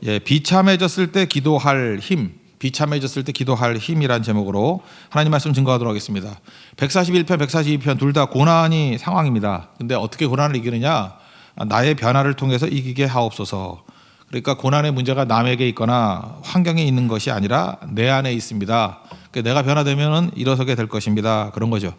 예, 비참해졌을 때 기도할 힘, 비참해졌을 때 기도할 힘이란 제목으로 하나님 말씀 증거하도록 하겠습니다. 141편, 142편 둘 다 고난이 상황입니다. 근데 어떻게 고난을 이기느냐? 나의 변화를 통해서 이기게 하옵소서. 그러니까 고난의 문제가 남에게 있거나 환경에 있는 것이 아니라 내 안에 있습니다. 그러니까 내가 변화되면 일어서게 될 것입니다. 그런 거죠.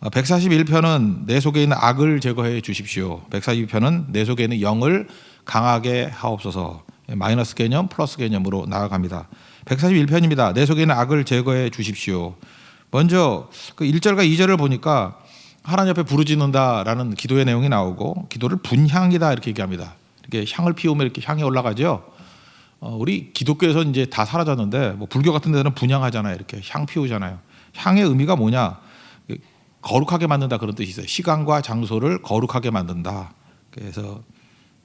141편은 내 속에 있는 악을 제거해 주십시오. 142편은 내 속에 있는 영을 강하게 하옵소서. 마이너스 개념, 플러스 개념으로 나아갑니다. 141편입니다. 내 속에 있는 악을 제거해 주십시오. 먼저 그 1절과 2절을 보니까 하나님 앞에 부르짖는다라는 기도의 내용이 나오고 기도를 분향이다 이렇게 얘기합니다. 이렇게 향을 피우면 이렇게 향이 올라가죠. 우리 기독교에서 이제 다 사라졌는데 뭐 불교 같은 데는 분향하잖아요. 이렇게 향 피우잖아요. 향의 의미가 뭐냐? 거룩하게 만든다 그런 뜻이 있어요. 시간과 장소를 거룩하게 만든다. 그래서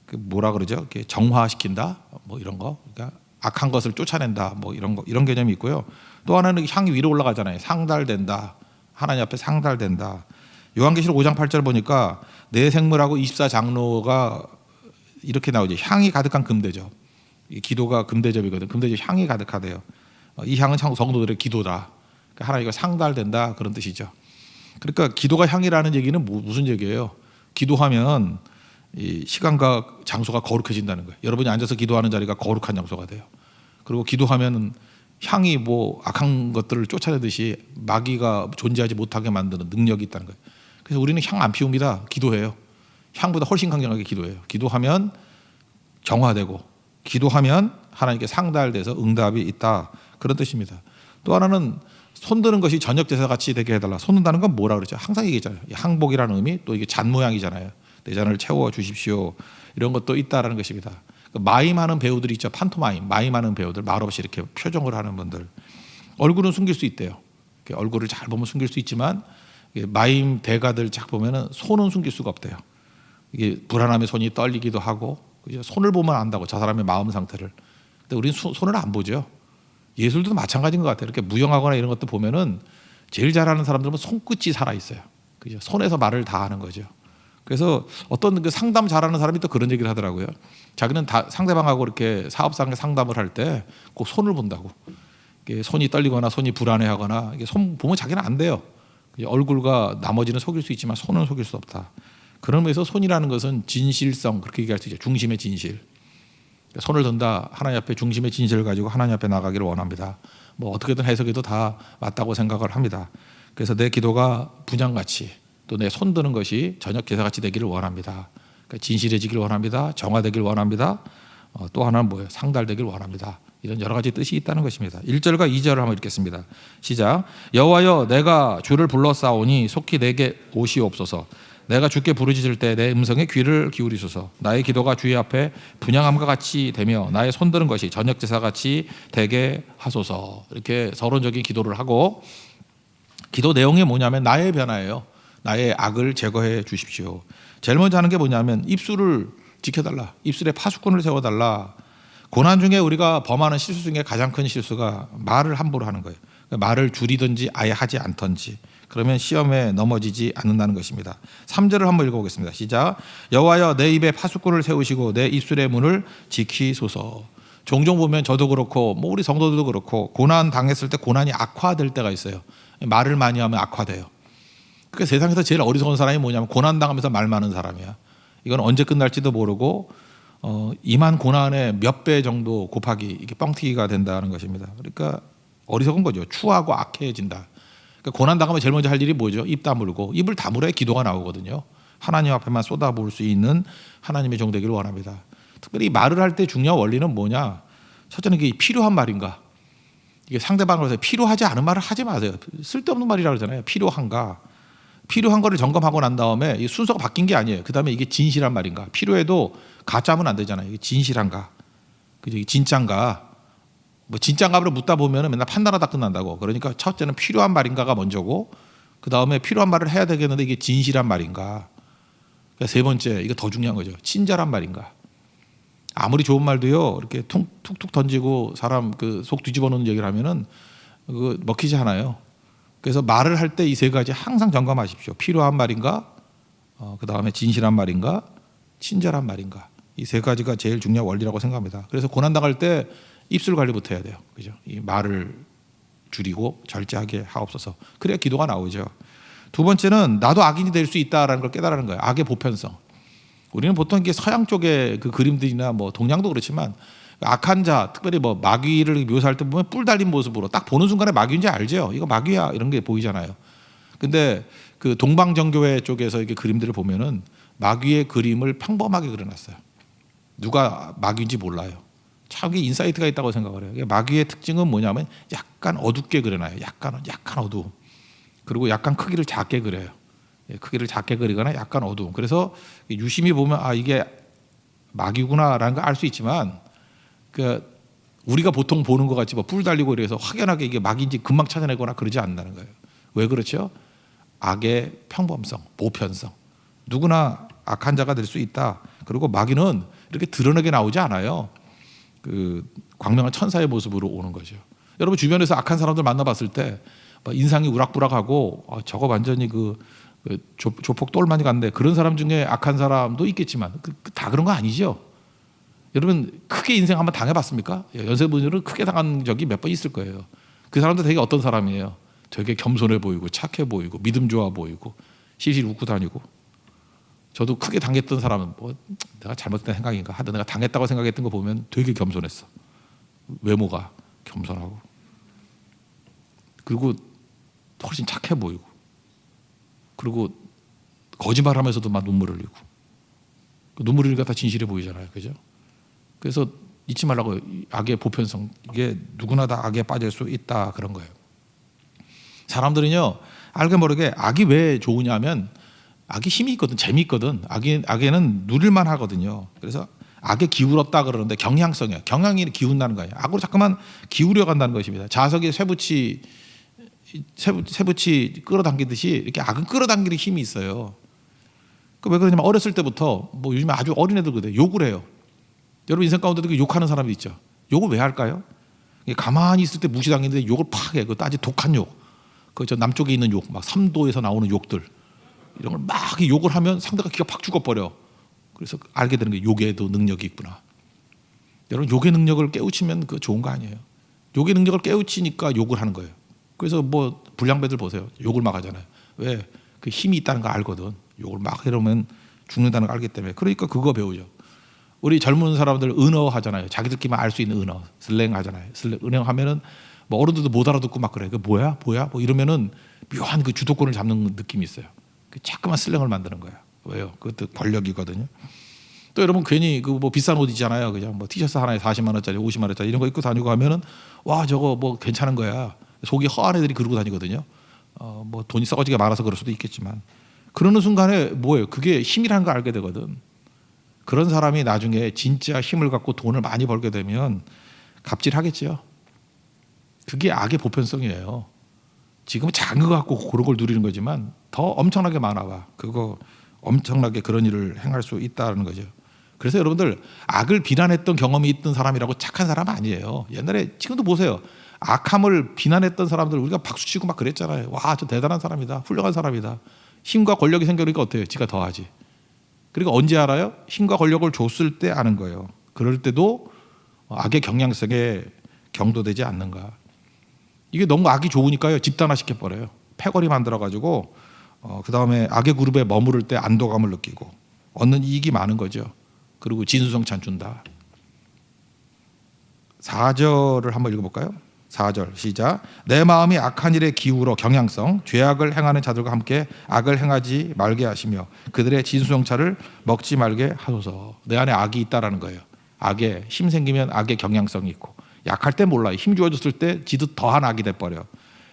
그 뭐라 그러죠? 정화시킨다. 뭐 이런 거. 그러니까 악한 것을 쫓아낸다. 뭐 이런 거 이런 개념이 있고요. 또 하나는 향이 위로 올라가잖아요. 상달된다. 하나님 앞에 상달된다. 요한계시록 5장 8절 보니까 내 생물하고 24장로가 이렇게 나오죠. 향이 가득한 금대접. 이 기도가 금대접이거든. 금대접 향이 가득하대요. 이 향은 성도들의 기도다. 그러니까 하나님과 상달된다 그런 뜻이죠. 그러니까 기도가 향이라는 얘기는 무슨 얘기예요? 기도하면 이 시간과 장소가 거룩해진다는 거예요. 여러분이 앉아서 기도하는 자리가 거룩한 장소가 돼요. 그리고 기도하면 향이 뭐 악한 것들을 쫓아내듯이 마귀가 존재하지 못하게 만드는 능력이 있다는 거예요. 그래서 우리는 향 안 피웁니다. 기도해요. 향보다 훨씬 강력하게 기도해요. 기도하면 정화되고 기도하면 하나님께 상달돼서 응답이 있다 그런 뜻입니다. 또 하나는 손드는 것이 저녁 제사 같이 되게 해달라. 손든다는 건 뭐라 그러죠? 항상 얘기했잖아요. 항복이라는 의미, 또 이게 잔 모양이잖아요. 내 잔을 채워 주십시오. 이런 것도 있다라는 것입니다. 마임하는 배우들이 있죠. 판토마임, 마임하는 배우들, 말없이 이렇게 표정을 하는 분들. 얼굴은 숨길 수 있대요. 얼굴을 잘 보면 숨길 수 있지만 마임 대가들 쫙 보면은 손은 숨길 수가 없대요. 이게 불안함에 손이 떨리기도 하고, 손을 보면 안다고 저 사람의 마음 상태를. 근데 우리는 손을 안 보죠. 예술도 마찬가지인 것 같아요. 이렇게 무용하거나 이런 것도 보면은 제일 잘하는 사람들은 손끝이 살아 있어요. 그죠? 손에서 말을 다 하는 거죠. 그래서 어떤 그 상담 잘하는 사람이 또 그런 얘기를 하더라고요. 자기는 다 상대방하고 이렇게 사업상 상담을 할 때 꼭 손을 본다고. 손이 떨리거나 손이 불안해하거나 손 보면 자기는 안 돼요. 얼굴과 나머지는 속일 수 있지만 손은 속일 수 없다. 그런 의미에서 손이라는 것은 진실성 그렇게 얘기할 수 있죠. 중심의 진실. 손을 든다. 하나님 앞에 중심의 진실을 가지고 하나님 앞에 나가기를 원합니다. 뭐 어떻게든 해석해도 다 맞다고 생각을 합니다. 그래서 내 기도가 분향같이 또 내 손 드는 것이 저녁 제사같이 되기를 원합니다. 그러니까 진실해지기를 원합니다. 정화되기를 원합니다. 또 하나는 뭐예요? 상달되기를 원합니다. 이런 여러 가지 뜻이 있다는 것입니다. 1절과 2절을 한번 읽겠습니다. 시작. 여호와여 내가 주를 불러싸오니 속히 내게 오시옵소서. 내가 주께 부르짖을 때 내 음성에 귀를 기울이소서. 나의 기도가 주의 앞에 분향함과 같이 되며 나의 손드는 것이 저녁 제사같이 되게 하소서. 이렇게 서론적인 기도를 하고, 기도 내용이 뭐냐면 나의 변화예요. 나의 악을 제거해 주십시오. 제일 먼저 하는 게 뭐냐면 입술을 지켜달라. 입술에 파수꾼을 세워달라. 고난 중에 우리가 범하는 실수 중에 가장 큰 실수가 말을 함부로 하는 거예요. 말을 줄이든지 아예 하지 않던지. 그러면 시험에 넘어지지 않는다는 것입니다. 3절을 한번 읽어보겠습니다. 시작. 여호와여 내 입에 파수꾼을 세우시고 내 입술의 문을 지키소서. 종종 보면 저도 그렇고 뭐 우리 성도들도 그렇고 고난 당했을 때 고난이 악화될 때가 있어요. 말을 많이 하면 악화돼요. 그러니까 세상에서 제일 어리석은 사람이 뭐냐면 고난 당하면서 말 많은 사람이야. 이건 언제 끝날지도 모르고 임한 고난의 몇 배 정도 곱하기 이게 뻥튀기가 된다는 것입니다. 그러니까 어리석은 거죠. 추하고 악해진다. 그러니까 고난 당하면 제일 먼저 할 일이 뭐죠? 입 다물고. 입을 다물어야 기도가 나오거든요. 하나님 앞에만 쏟아부을 수 있는 하나님의 종 되기를 원합니다. 특별히 말을 할 때 중요한 원리는 뭐냐? 첫째는 이게 필요한 말인가? 이게 상대방을 위해서 필요하지 않은 말을 하지 마세요. 쓸데없는 말이라고 그러잖아요. 필요한가? 필요한 거를 점검하고 난 다음에 이 순서가 바뀐 게 아니에요. 그 다음에 이게 진실한 말인가? 필요해도 가짜면 안 되잖아요. 이게 진실한가? 그죠? 진짠가? 뭐 진짠가를 묻다 보면 맨날 판단하다 끝난다고. 그러니까 첫째는 필요한 말인가가 먼저고, 그 다음에 필요한 말을 해야 되겠는데 이게 진실한 말인가? 그러니까 세 번째, 이거 더 중요한 거죠. 친절한 말인가? 아무리 좋은 말도요, 이렇게 툭툭 던지고 사람 그 속 뒤집어 놓는 얘기를 하면은 그거 먹히지 않아요. 그래서 말을 할 때 이 세 가지 항상 점검하십시오. 필요한 말인가? 그 다음에 진실한 말인가? 친절한 말인가? 이 세 가지가 제일 중요한 원리라고 생각합니다. 그래서 고난 당할 때 입술 관리부터 해야 돼요. 그죠? 이 말을 줄이고 절제하게 하옵소서. 그래야 기도가 나오죠. 두 번째는 나도 악인이 될 수 있다라는 걸 깨달는 거예요. 악의 보편성. 우리는 보통 이게 서양 쪽의 그 그림들이나 뭐 동양도 그렇지만 악한 자, 특별히 뭐 마귀를 묘사할 때 보면 뿔 달린 모습으로 딱 보는 순간에 마귀인지 알죠. 이거 마귀야 이런 게 보이잖아요. 근데 그 동방정교회 쪽에서 이렇게 그림들을 보면은 마귀의 그림을 평범하게 그려놨어요. 누가 마귀인지 몰라요. 참 이게 인사이트가 있다고 생각을 해요. 마귀의 특징은 뭐냐면 약간 어둡게 그려놔요. 약간 어두움. 그리고 약간 크기를 작게 그려요. 크기를 작게 그리거나 약간 어두움. 그래서 유심히 보면 아 이게 마귀구나라는 걸 알 수 있지만 그 우리가 보통 보는 것 같이 뭐 뿔 달리고 이래서 확연하게 이게 마귀인지 금방 찾아내거나 그러지 않는다는 거예요. 왜 그렇죠? 악의 평범성, 보편성. 누구나 악한 자가 될 수 있다. 그리고 마귀는 이렇게 드러내게 나오지 않아요. 그 광명한 천사의 모습으로 오는 거죠. 여러분 주변에서 악한 사람들 만나봤을 때 인상이 우락부락하고 저거 완전히 조폭 똘마니 같네. 그런 사람 중에 악한 사람도 있겠지만 다 그런 거 아니죠. 여러분 크게 인생 한번 당해봤습니까? 연세분들은 크게 당한 적이 몇 번 있을 거예요. 그 사람들 되게 어떤 사람이에요? 되게 겸손해 보이고 착해 보이고 믿음 좋아 보이고 실실 웃고 다니고. 저도 크게 당했던 사람은 뭐 내가 잘못된 생각인가 하여튼 내가 당했다고 생각했던 거 보면 되게 겸손했어. 외모가 겸손하고 그리고 훨씬 착해 보이고 그리고 거짓말하면서도 막 눈물 흘리고 눈물 흘리니까 다 진실해 보이잖아요. 그죠? 그래서 잊지 말라고 악의 보편성 이게 누구나 다 악에 빠질 수 있다 그런 거예요. 사람들은요 알게 모르게 악이 왜 좋으냐면 악이 힘이 있거든 재미있거든 악에는 누릴만 하거든요. 그래서 악에 기울었다 그러는데 경향성이에요. 경향이 기운다는 거예요. 악으로 자꾸만 기울여 간다는 것입니다. 자석이 쇠붙이 끌어당기듯이 이렇게 악은 끌어당기는 힘이 있어요. 왜 그러냐면 어렸을 때부터 뭐 요즘에 아주 어린애들 그래요. 욕을 해요. 여러분 인생 가운데도 욕하는 사람이 있죠. 욕을 왜 할까요? 가만히 있을 때 무시당했는데 욕을 팍 해. 그것도 아주 독한 욕. 저 남쪽에 있는 욕, 막 삼도에서 나오는 욕들 이런 걸 막 욕을 하면 상대가 기가 팍 죽어버려. 그래서 알게 되는 게 욕에도 능력이 있구나. 여러분 욕의 능력을 깨우치면 그거 좋은 거 아니에요. 욕의 능력을 깨우치니까 욕을 하는 거예요. 그래서 뭐 불량배들 보세요. 욕을 막 하잖아요. 왜? 그 힘이 있다는 거 알거든. 욕을 막 이러면 죽는다는 걸 알기 때문에. 그러니까 그거 배우죠. 우리 젊은 사람들 은어 하잖아요. 자기들끼리만 알 수 있는 은어, 슬랭 하잖아요. 슬랭 은어 하면은 뭐 어른들도 못 알아듣고 막 그래. 그 뭐야? 뭐 이러면은 묘한 그 주도권을 잡는 느낌이 있어요. 그 자꾸만 슬랭을 만드는 거야. 왜요? 그것도 권력이거든요. 또 여러분 괜히 그 뭐 비싼 옷 있잖아요. 그냥 뭐 티셔츠 하나에 40만 원짜리, 50만 원짜리 이런 거 입고 다니고 하면은 와 저거 뭐 괜찮은 거야. 속이 허한 애들이 그러고 다니거든요. 뭐 돈이 썩어지게 많아서 그럴 수도 있겠지만 그러는 순간에 뭐예요? 그게 힘이라는 걸 알게 되거든. 그런 사람이 나중에 진짜 힘을 갖고 돈을 많이 벌게 되면 갑질하겠죠. 그게 악의 보편성이에요. 지금은 작은 거 갖고 그런 걸 누리는 거지만 더 엄청나게 많아봐. 그거 엄청나게 그런 일을 행할 수 있다는 거죠. 그래서 여러분들 악을 비난했던 경험이 있던 사람이라고 착한 사람 아니에요. 옛날에 지금도 보세요. 악함을 비난했던 사람들 우리가 박수치고 막 그랬잖아요. 와, 저 대단한 사람이다. 훌륭한 사람이다. 힘과 권력이 생기니까 어때요? 지가 더하지. 그리고 언제 알아요? 힘과 권력을 줬을 때 아는 거예요. 그럴 때도 악의 경향성에 경도되지 않는가. 이게 너무 악이 좋으니까요. 집단화시켜버려요. 패거리 만들어가지고 그 다음에 악의 그룹에 머무를 때 안도감을 느끼고 얻는 이익이 많은 거죠. 그리고 진수성찬 준다. 4절을 한번 읽어볼까요? 4절 시작. 내 마음이 악한 일에 기울어 경향성 죄악을 행하는 자들과 함께 악을 행하지 말게 하시며 그들의 진수성찬을 먹지 말게 하소서. 내 안에 악이 있다라는 거예요. 악에 힘 생기면 악의 경향성이 있고 약할 때 몰라요. 힘 좋아졌을 때 지도 더한 악이 돼버려.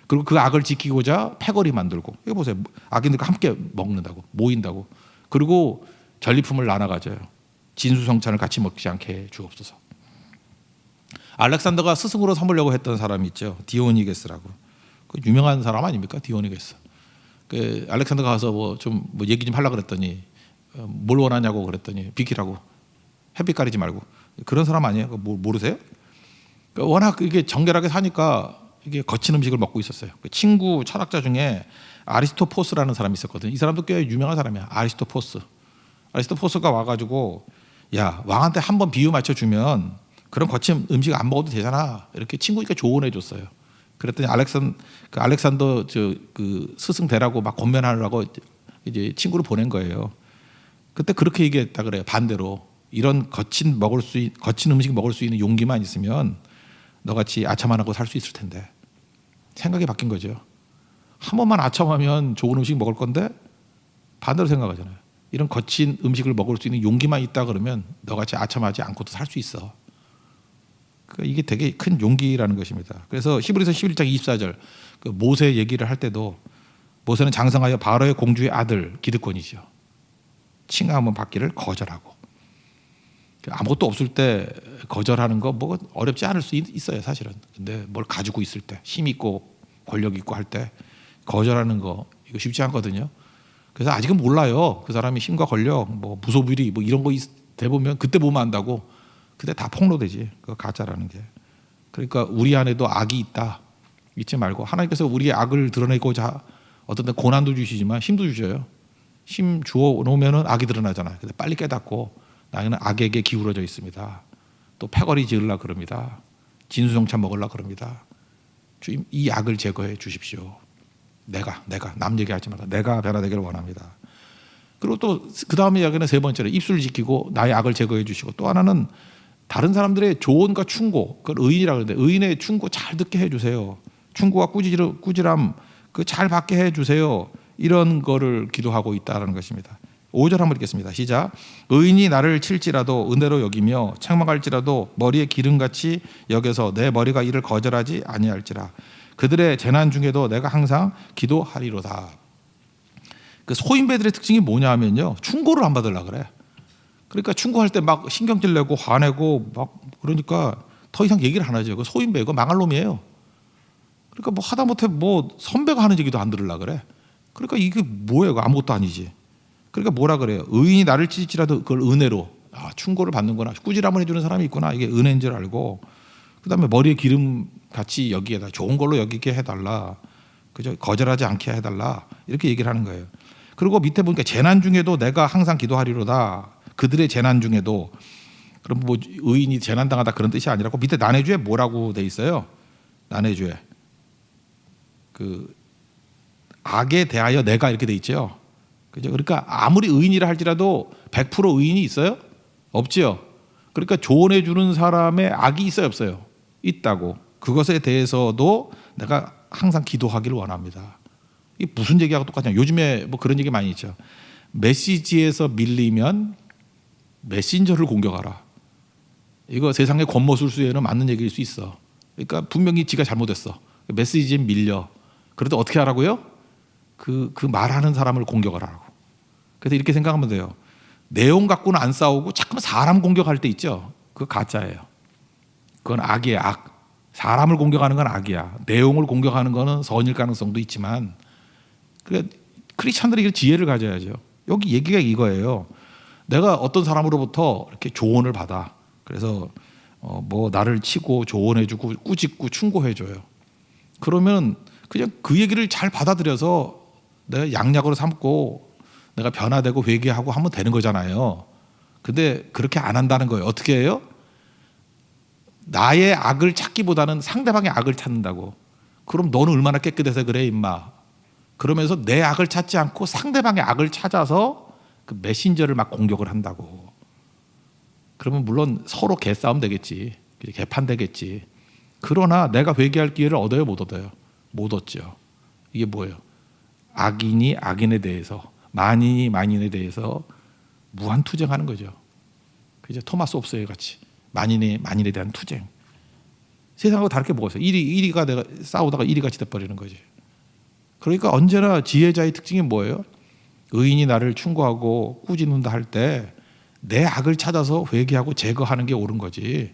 그리고 그 악을 지키고자 패거리 만들고 이거 보세요. 악인들과 함께 먹는다고 모인다고. 그리고 전리품을 나눠 가져요. 진수성찬을 같이 먹지 않게 해 주옵소서. 알렉산더가 스승으로 삼으려고 했던 사람이 있죠. 디오니게스라고. 그 유명한 사람 아닙니까? 디오니게스. 그 알렉산더가 가서 뭐 얘기 좀 하려고 그랬더니 뭘 원하냐고 그랬더니 비키라고. 햇빛 가리지 말고. 그런 사람 아니에요? 모르세요? 워낙 이게 정결하게 사니까 이게 거친 음식을 먹고 있었어요. 그 친구 철학자 중에 아리스토포스라는 사람이 있었거든요. 이 사람도 꽤 유명한 사람이야. 아리스토포스가 와가지고 야, 왕한테 한 번 비유 맞춰주면 그런 거친 음식 안 먹어도 되잖아. 이렇게 친구니까 조언해 줬어요. 그랬더니 알렉산더 그 스승 되라고 막 권면하려고 이제 친구를 보낸 거예요. 그때 그렇게 얘기했다 그래요. 반대로 이런 거친 음식 먹을 수 있는 용기만 있으면 너같이 아첨 안 하고 살 수 있을 텐데. 생각이 바뀐 거죠. 한 번만 아첨하면 좋은 음식 먹을 건데 반대로 생각하잖아요. 이런 거친 음식을 먹을 수 있는 용기만 있다 그러면 너같이 아첨하지 않고도 살 수 있어. 그러니까 이게 되게 큰 용기라는 것입니다. 그래서 히브리서 11장 24절 그 모세 얘기를 할 때도 모세는 장성하여 바로의 공주의 아들 기득권이죠. 칭함을 받기를 거절하고. 아무것도 없을 때 거절하는 거 뭐 어렵지 않을 수 있어요, 사실은. 근데 뭘 가지고 있을 때, 힘 있고 권력 있고 할 때 거절하는 거 이거 쉽지 않거든요. 그래서 아직은 몰라요. 그 사람이 힘과 권력, 뭐 무소불위 뭐 이런 거 대보면 그때 보면 안다고. 그때 다 폭로되지. 그거 가짜라는 게. 그러니까 우리 안에도 악이 있다. 잊지 말고 하나님께서 우리의 악을 드러내고자 어떤 때 고난도 주시지만 힘도 주셔요. 힘 주어 놓으면은 악이 드러나잖아요. 근데 빨리 깨닫고 나는 악에게 기울어져 있습니다. 또 패거리 지으려 그럽니다. 진수성찬 먹으려 그럽니다. 주님 이 악을 제거해 주십시오. 내가 남 얘기하지 말라. 내가 변화되기를 원합니다. 그리고 또 그 다음에 이야기는 세 번째로 입술을 지키고 나의 악을 제거해 주시고 또 하나는 다른 사람들의 조언과 충고, 그걸 의인이라고 하는데 의인의 충고 잘 듣게 해주세요. 충고와 꾸지람 그 잘 받게 해주세요. 이런 거를 기도하고 있다는 것입니다. 5절 한번 읽겠습니다. 시작. 의인이 나를 칠지라도 은혜로 여기며 책망할지라도 머리에 기름같이 여겨서 내 머리가 이를 거절하지 아니할지라. 그들의 재난 중에도 내가 항상 기도하리로다. 그 소인배들의 특징이 뭐냐 하면요, 충고를 안 받으려고 그래. 그러니까 충고할 때 막 신경질 내고 화내고 막 그러니까 더 이상 얘기를 안 하죠. 그 소인배 이거 망할 놈이에요. 그러니까 뭐 하다못해 뭐 선배가 하는 얘기도 안 들으려고 그래. 그러니까 이게 뭐예요? 아무것도 아니지. 그러니까 뭐라 그래요? 의인이 나를 칠지라도 그걸 은혜로 충고를 받는구나. 꾸지람을 해주는 사람이 있구나. 이게 은혜인 줄 알고 그다음에 머리에 기름 같이 여기에다 좋은 걸로 여기게 해달라. 그죠? 거절하지 않게 해달라. 이렇게 얘기를 하는 거예요. 그리고 밑에 보니까 재난 중에도 내가 항상 기도하리로다. 그들의 재난 중에도 그럼 뭐 의인이 재난 당하다 그런 뜻이 아니라고 밑에 난해주에 뭐라고 돼 있어요? 난해주에 그 악에 대하여 내가 이렇게 돼 있죠. 그죠? 그러니까 아무리 의인이라 할지라도 100% 의인이 있어요? 없지요. 그러니까 조언해 주는 사람의 악이 있어요, 없어요? 있다고. 그것에 대해서도 내가 항상 기도하기를 원합니다. 이게 무슨 얘기하고 똑같냐? 요즘에 뭐 그런 얘기 많이 있죠. 메시지에서 밀리면 메신저를 공격하라. 이거 세상의 권모술수에는 맞는 얘기일 수 있어. 그러니까 분명히 지가 잘못했어. 메시지에 밀려. 그래도 어떻게 하라고요? 그 말하는 사람을 공격을 하라고. 그래서 이렇게 생각하면 돼요. 내용 갖고는 안 싸우고 자꾸만 사람 공격할 때 있죠. 그거 가짜예요. 그건 악이에요, 악. 사람을 공격하는 건 악이야. 내용을 공격하는 거는 선일 가능성도 있지만 그러니까 크리스찬들이 지혜를 가져야죠. 여기 얘기가 이거예요. 내가 어떤 사람으로부터 이렇게 조언을 받아. 그래서 뭐 나를 치고 조언해주고 꾸짖고 충고해줘요. 그러면 그냥 그 얘기를 잘 받아들여서 내가 양약으로 삼고 내가 변화되고 회개하고 하면 되는 거잖아요. 근데 그렇게 안 한다는 거예요. 어떻게 해요? 나의 악을 찾기보다는 상대방의 악을 찾는다고. 그럼 너는 얼마나 깨끗해서 그래 임마. 그러면서 내 악을 찾지 않고 상대방의 악을 찾아서 그 메신저를 막 공격을 한다고. 그러면 물론 서로 개싸움 되겠지. 개판 되겠지. 그러나 내가 회개할 기회를 얻어요, 못 얻어요? 못 얻죠. 이게 뭐예요? 악인이 악인에 대해서, 만인이 만인에 대해서 무한 투쟁하는 거죠. 그죠? 토마스 홉스의 같이 만인이 만인에 대한 투쟁. 세상하고 다르게 뭐가 있어요? 1위가 내가 싸우다가 1위 같이 돼버리는 거지. 그러니까 언제나 지혜자의 특징이 뭐예요? 의인이 나를 충고하고 꾸짖는다 할 때 내 악을 찾아서 회개하고 제거하는 게 옳은 거지.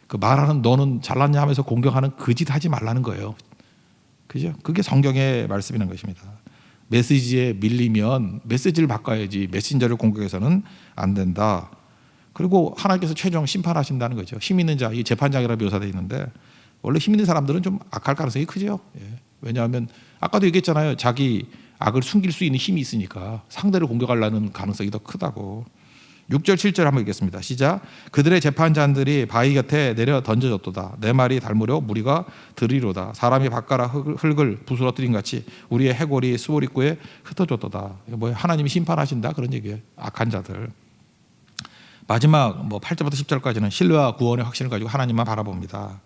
그 말하는 너는 잘났냐 하면서 공격하는 그 짓 하지 말라는 거예요. 그죠? 그게 성경의 말씀이라는 것입니다. 메시지에 밀리면 메시지를 바꿔야지 메신저를 공격해서는 안 된다. 그리고 하나님께서 최종 심판하신다는 거죠. 힘 있는 자, 이 재판장이라 묘사되어 있는데 원래 힘 있는 사람들은 좀 악할 가능성이 크죠. 예. 왜냐하면 아까도 얘기했잖아요. 자기 악을 숨길 수 있는 힘이 있으니까 상대를 공격하려는 가능성이 더 크다고. 6절 7절 한번 읽겠습니다. 시작. 그들의 재판장들이 바위 곁에 내려 던져졌도다. 내 말이 닮으려 무리가 들이로다. 사람이 바깥 흙을 부스러뜨린 같이 우리의 해골이 수월 입구에 흩어졌도다. 뭐 하나님이 심판하신다 그런 얘기예요. 악한 자들. 마지막 8절부터 10절까지는 신뢰와 구원의 확신을 가지고 하나님만 바라봅니다.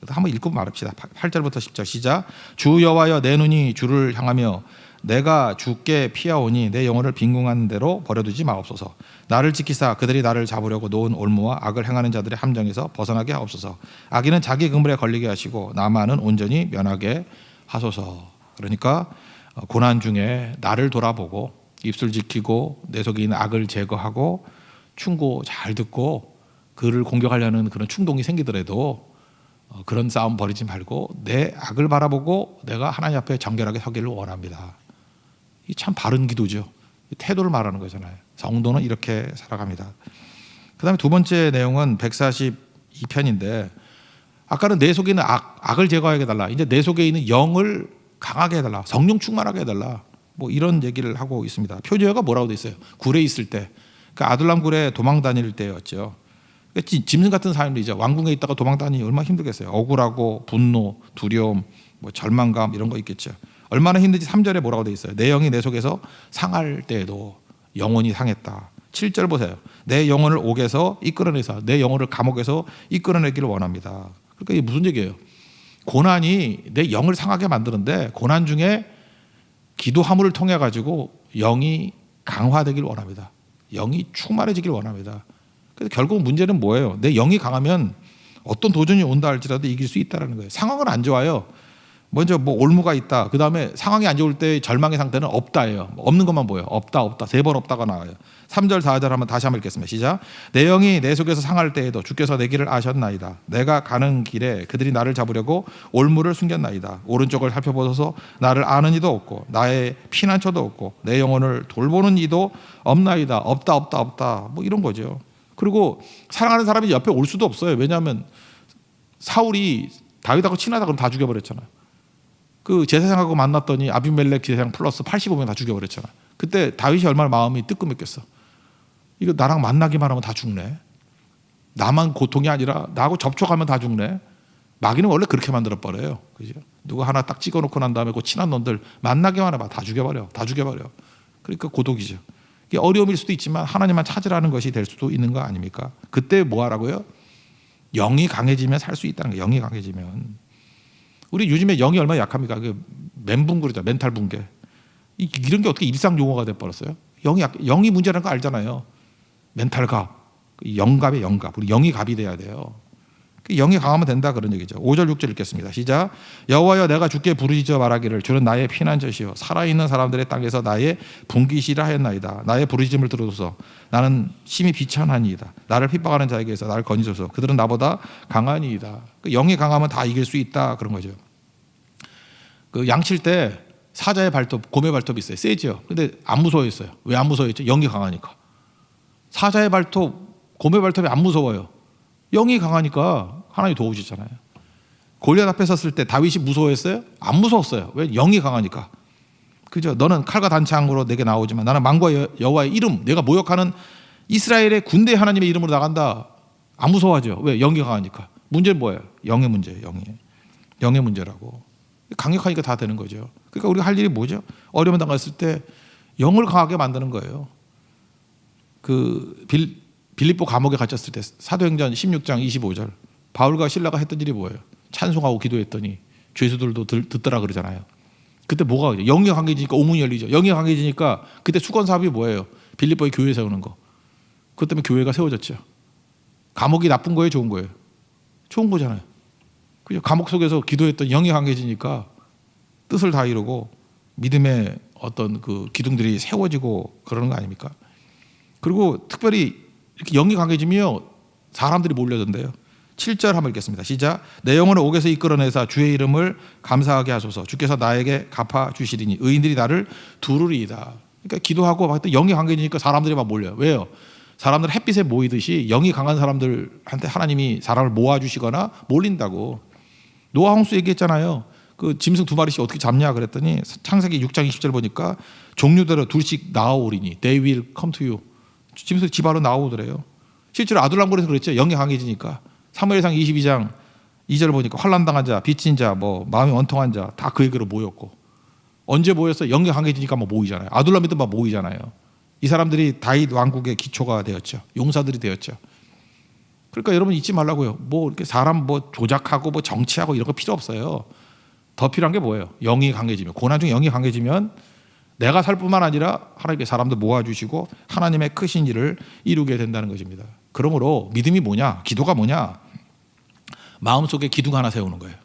한번 읽고 말합시다. 8절부터 10절 시작. 주 여호와여 내 눈이 주를 향하며 내가 주께 피하오니 내 영혼을 빈궁한 대로 버려두지 마옵소서. 나를 지키사 그들이 나를 잡으려고 놓은 올무와 악을 행하는 자들의 함정에서 벗어나게 하옵소서. 악인은 자기 그물에 걸리게 하시고 나만은 온전히 면하게 하소서. 그러니까 고난 중에 나를 돌아보고 입술 지키고 내 속에 있는 악을 제거하고 충고 잘 듣고 그를 공격하려는 그런 충동이 생기더라도 그런 싸움 벌이지 말고 내 악을 바라보고 내가 하나님 앞에 정결하게 서기를 원합니다. 이 참 바른 기도죠. 태도를 말하는 거잖아요. 성도는 이렇게 살아갑니다. 그 다음에 두 번째 내용은 142편인데 아까는 내 속에 있는 악을 제거하게 해달라. 이제 내 속에 있는 영을 강하게 해달라. 성령 충만하게 해달라. 뭐 이런 얘기를 하고 있습니다. 표제어가 뭐라고 돼 있어요? 굴에 있을 때. 그 아둘람 굴에 도망 다닐 때였죠. 짐승 같은 사람들이죠. 왕궁에 있다가 도망 다니니 얼마나 힘들겠어요. 억울하고 분노, 두려움, 절망감 이런 거 있겠죠. 얼마나 힘든지 3절에 뭐라고 돼 있어요. 내 영이 내 속에서 상할 때에도 영혼이 상했다. 7절 보세요. 내 영혼을 옥에서 이끌어내서 내 영혼을 감옥에서 이끌어내기를 원합니다. 그러니까 이게 무슨 얘기예요? 고난이 내 영을 상하게 만드는데 고난 중에 기도함을 통해 가지고 영이 강화되길 원합니다. 영이 충만해지길 원합니다. 그래서 결국 문제는 뭐예요? 내 영이 강하면 어떤 도전이 온다 할지라도 이길 수 있다는 거예요. 상황은 안 좋아요. 먼저 올무가 있다. 그 다음에 상황이 안 좋을 때 절망의 상태는 없다예요. 없는 것만 보여요. 없다. 3번 없다가 나와요. 3절 4절 한번 다시 한번 읽겠습니다. 시작. 내 영이 내 속에서 상할 때에도 주께서 내 길을 아셨나이다. 내가 가는 길에 그들이 나를 잡으려고 올무를 숨겼나이다. 오른쪽을 살펴보소서 나를 아는 이도 없고 나의 피난처도 없고 내 영혼을 돌보는 이도 없나이다. 없다. 이런 거죠. 그리고 사랑하는 사람이 옆에 올 수도 없어요. 왜냐하면 사울이 다윗하고 친하다 그러면 다 죽여버렸잖아요. 그 제사장하고 만났더니 아비멜렉 제사장 플러스 85명 다 죽여버렸잖아. 그때 다윗이 얼마나 마음이 뜨끔했겠어. 이거 나랑 만나기만 하면 다 죽네. 나만 고통이 아니라 나하고 접촉하면 다 죽네. 마귀는 원래 그렇게 만들어버려요. 그죠? 누구 하나 딱 찍어놓고 난 다음에 그 친한 놈들 만나기만 해봐. 다 죽여버려. 그러니까 고독이죠. 이게 어려움일 수도 있지만 하나님만 찾으라는 것이 될 수도 있는 거 아닙니까? 그때 뭐 하라고요? 영이 강해지면 살 수 있다는 거예요. 영이 강해지면. 우리 요즘에 영이 얼마나 약합니까? 그 멘붕 그러죠. 멘탈 붕괴. 이런 게 어떻게 일상 용어가 돼버렸어요? 영이 문제라는 거 알잖아요. 멘탈갑, 영갑의 영갑. 우리 영이 갑이 돼야 돼요. 영이 강하면 된다 그런 얘기죠. 5절 6절 읽겠습니다. 시작. 여호와여 내가 주께 부르짖어 말하기를 주는 나의 피난처시요 살아있는 사람들의 땅에서 나의 분깃이라 하였나이다. 나의 부르짖음을 들어줘서 나는 심히 비천하니이다. 나를 핍박하는 자에게서 나를 건지소서. 그들은 나보다 강하니이다. 영이 강하면 다 이길 수 있다 그런 거죠. 그 양칠 때 사자의 발톱, 곰의 발톱이 있어요. 세죠. 근데 안 무서워했어요. 왜 안 무서워했죠? 영이 강하니까. 사자의 발톱, 곰의 발톱이 안 무서워요. 영이 강하니까 하나님이 도우시잖아요. 골리앗 앞에 섰을 때 다윗이 무서워했어요? 안 무서웠어요. 왜? 영이 강하니까. 그죠? 너는 칼과 단창으로 내게 나오지만 나는 망과 여호와의 이름, 내가 모욕하는 이스라엘의 군대 하나님의 이름으로 나간다. 안 무서워하죠. 왜? 영이 강하니까. 문제는 뭐예요? 영의 문제예요. 영의 문제라고. 강력하니까 다 되는 거죠. 그러니까 우리가 할 일이 뭐죠? 어려움 당했을 때 영을 강하게 만드는 거예요. 그 빌립보 감옥에 갇혔을 때 사도행전 16장 25절 바울과 실라가 했던 일이 뭐예요? 찬송하고 기도했더니 죄수들도 듣더라 그러잖아요. 그때 뭐가 영이 강해지니까 오문이 열리죠. 영이 강해지니까 그때 수건 사업이 뭐예요? 빌립보에 교회 세우는 거. 그것 때문에 교회가 세워졌죠. 감옥이 나쁜 거예요, 좋은 거예요? 좋은 거잖아요. 그죠? 감옥 속에서 기도했던 영이 강해지니까 뜻을 다 이루고 믿음의 어떤 그 기둥들이 세워지고 그러는 거 아닙니까? 그리고 특별히 이렇게 영이 강해지면 사람들이 몰려든대요. 7절 한번 읽겠습니다. 시작. 내 영혼을 옥에서 이끌어내사 주의 이름을 감사하게 하소서. 주께서 나에게 갚아 주시리니 의인들이 나를 두루리이다. 그러니까 기도하고 영이 강해지니까 사람들이 막 몰려요. 왜요? 사람들 햇빛에 모이듯이 영이 강한 사람들한테 하나님이 사람을 모아주시거나 몰린다고. 노아 홍수 얘기했잖아요. 그 짐승 2마리씩 어떻게 잡냐 그랬더니 창세기 6장 20절 보니까 종류대로 둘씩 나아오리니 They will come to you. 짐승 집 안으로 나오더래요. 실제로 아둘람굴에서 그랬죠. 영이 강해지니까. 사무엘상 22장 2절 보니까 환난당한 자, 빚진 자, 뭐 마음이 원통한 자 다 그에게로 모였고. 언제 모였어? 영이 강해지니까 막 모이잖아요. 아둘람에도 막 모이잖아요. 이 사람들이 다윗 왕국의 기초가 되었죠. 용사들이 되었죠. 그러니까 여러분 잊지 말라고요. 뭐 이렇게 사람 뭐 조작하고 뭐 정치하고 이런 거 필요 없어요. 더 필요한 게 뭐예요? 영이 강해지면, 고난 중에 영이 강해지면 내가 살 뿐만 아니라 하나님께 사람들 모아주시고 하나님의 크신 일을 이루게 된다는 것입니다. 그러므로 믿음이 뭐냐? 기도가 뭐냐? 마음속에 기둥 하나 세우는 거예요.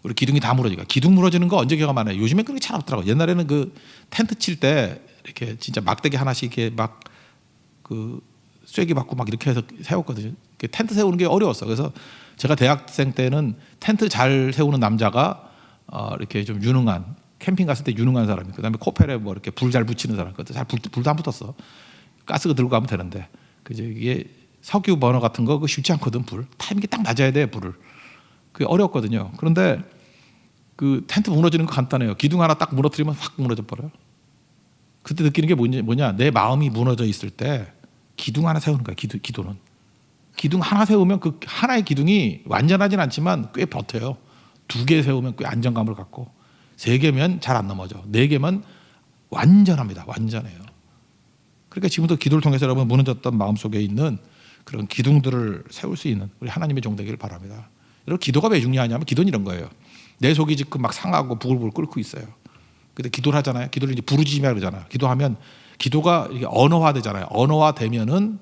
우리 기둥이 다 무너지니까. 기둥 무너지는 거 언제 경험 많아요? 요즘에 그런 게 잘 없더라고요. 옛날에는 그 텐트 칠 때 이렇게 진짜 막대기 하나씩 이렇게 막 그 쐐기 받고 막 이렇게 해서 세웠거든요. 텐트 세우는 게 어려웠어. 그래서 제가 대학생 때는 텐트 잘 세우는 남자가 이렇게 좀 유능한, 캠핑 갔을 때 유능한 사람이, 그다음에 코펠에 뭐 이렇게 불 잘 붙이는 사람, 그때 잘 불도 안 붙었어. 가스가 들고 가면 되는데, 그죠? 이게 석유 버너 같은 거 그거 쉽지 않거든. 불 타이밍이 딱 맞아야 돼. 불을 그게 어렵거든요. 그런데 그 텐트 무너지는 거 간단해요. 기둥 하나 딱 무너뜨리면 확 무너져 버려요. 그때 느끼는 게 뭐냐? 내 마음이 무너져 있을 때 기둥 하나 세우는 거야. 기도는 기둥 하나 세우면 그 하나의 기둥이 완전하진 않지만 꽤 버텨요. 2개 세우면 꽤 안정감을 갖고, 3개면 잘 안 넘어져. 4개면 완전합니다. 완전해요. 그러니까 지금도 기도를 통해서 여러분 무너졌던 마음속에 있는 그런 기둥들을 세울 수 있는 우리 하나님의 종 되기를 바랍니다. 여러분 기도가 왜 중요하냐면 기도는 이런 거예요. 내 속이 지금 막 상하고 부글부글 끓고 있어요. 근데 기도를 하잖아요. 기도를 이제 부르짖으며 그러잖아요. 기도하면 기도가 이게 언어화되잖아요. 언어화되면은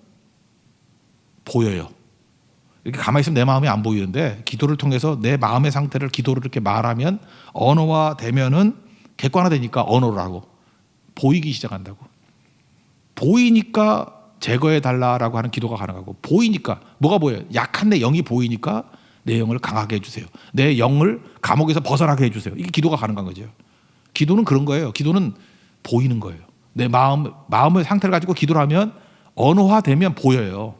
보여요. 이렇게 가만히 있으면 내 마음이 안 보이는데 기도를 통해서 내 마음의 상태를 기도를 이렇게 말하면 언어화되면은 객관화되니까 언어를 하고 보이기 시작한다고. 보이니까 제거해 달라라고 하는 기도가 가능하고, 보이니까 뭐가 보여요? 약한 내 영이 보이니까 내 영을 강하게 해주세요. 내 영을 감옥에서 벗어나게 해주세요. 이게 기도가 가능한 거죠. 기도는 그런 거예요. 기도는 보이는 거예요. 내 마음의 상태를 가지고 기도를 하면 언어화되면 보여요.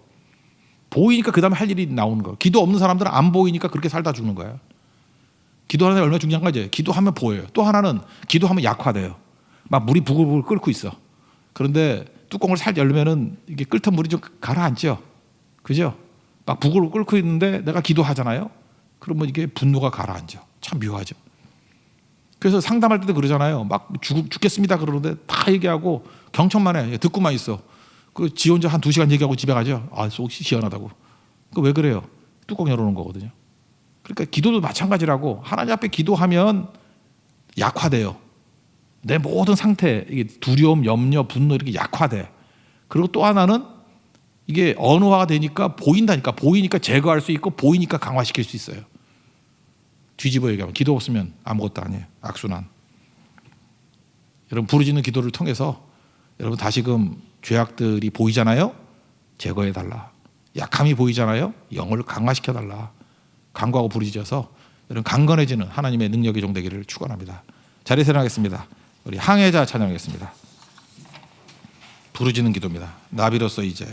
보이니까 그 다음에 할 일이 나오는 거예요. 기도 없는 사람들은 안 보이니까 그렇게 살다 죽는 거예요. 기도하는 게 얼마나 중요한 거죠. 기도하면 보여요. 또 하나는 기도하면 약화돼요. 막 물이 부글부글 끓고 있어. 그런데 뚜껑을 살짝 열면은 이게 끓던 물이 좀 가라앉죠. 그죠? 막 부글부글 끓고 있는데 내가 기도하잖아요. 그러면 이게 분노가 가라앉죠. 참 묘하죠. 그래서 상담할 때도 그러잖아요. 막 죽겠습니다 그러는데 다 얘기하고 경청만 해. 듣고만 있어. 그 지 혼자 한 2시간 얘기하고 집에 가죠. 아, 속 시원하다고. 그 왜 그래요? 뚜껑 열어놓은 거거든요. 그러니까 기도도 마찬가지라고. 하나님 앞에 기도하면 약화돼요. 내 모든 상태, 이게 두려움, 염려, 분노 이렇게 약화돼. 그리고 또 하나는 이게 언어화가 되니까 보인다니까. 보이니까 제거할 수 있고 보이니까 강화시킬 수 있어요. 뒤집어 얘기하면 기도 없으면 아무것도 아니에요. 악순환. 여러분 부르짖는 기도를 통해서 여러분 다시금 죄악들이 보이잖아요. 제거해 달라. 약함이 보이잖아요. 영을 강화시켜 달라. 간구하고 부르짖어서 여러분 강건해지는 하나님의 능력의 종 되기를 축원합니다. 자리에서 일어나겠습니다. 우리 항해자 찬양하겠습니다. 부르짖는 기도입니다. 나비로서 이제